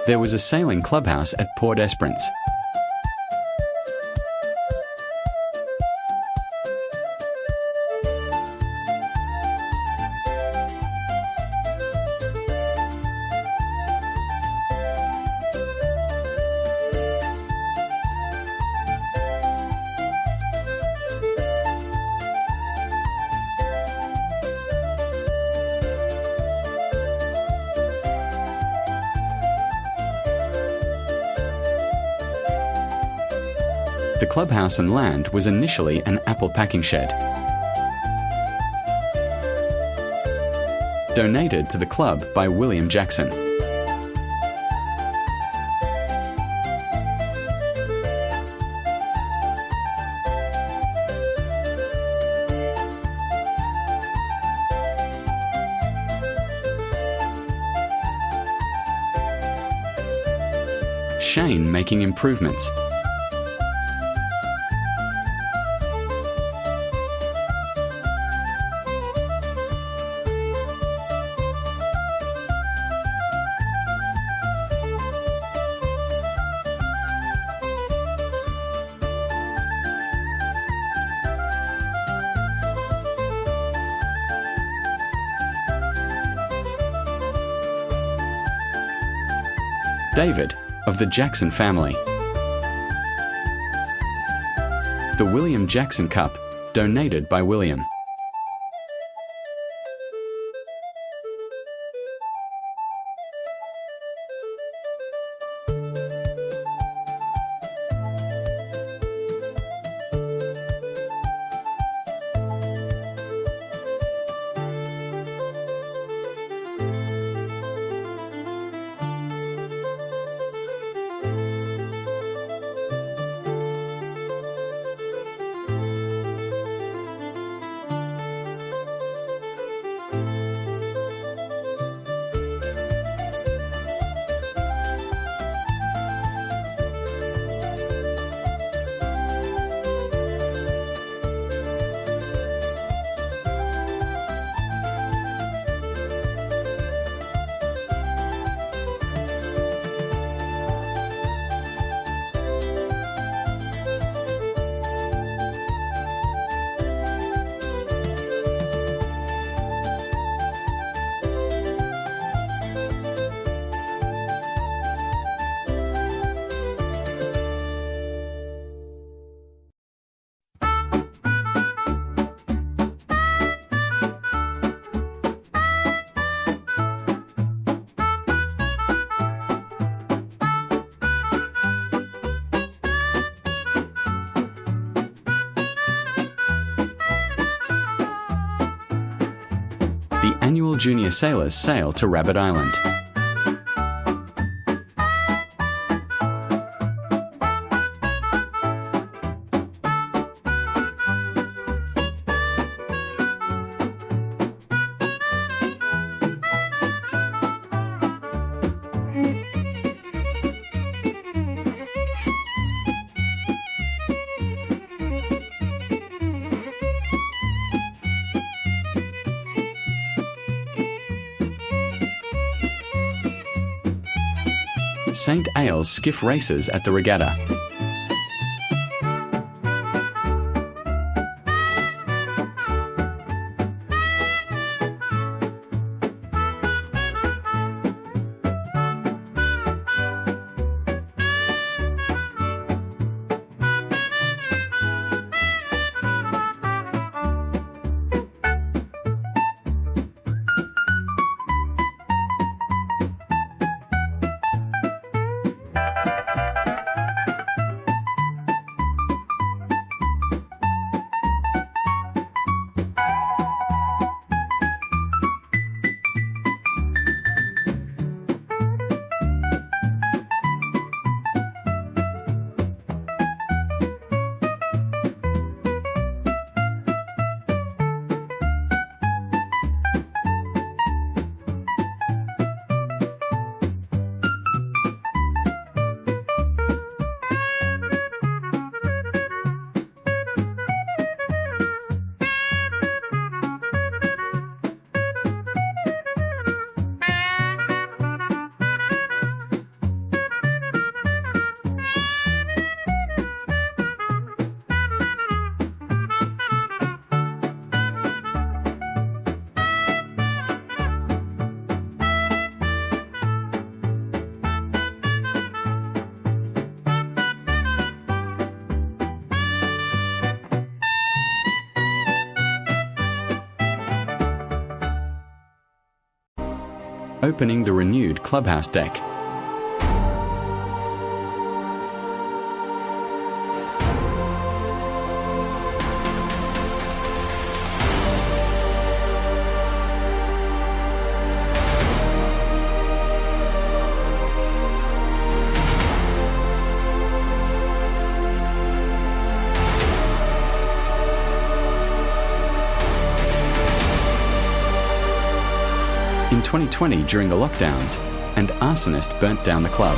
There was a sailing clubhouse at Port Esperance. The clubhouse and land was initially an apple packing shed. Donated to the club by William Jackson. Shane making improvements. David, of the Jackson family. The William Jackson Cup, donated by William. The annual junior sailors sail to Rabbit Island. St. Ailes skiff races at the regatta. opening the renewed Clubhouse deck. In 2020 during the lockdowns, an arsonist burnt down the club.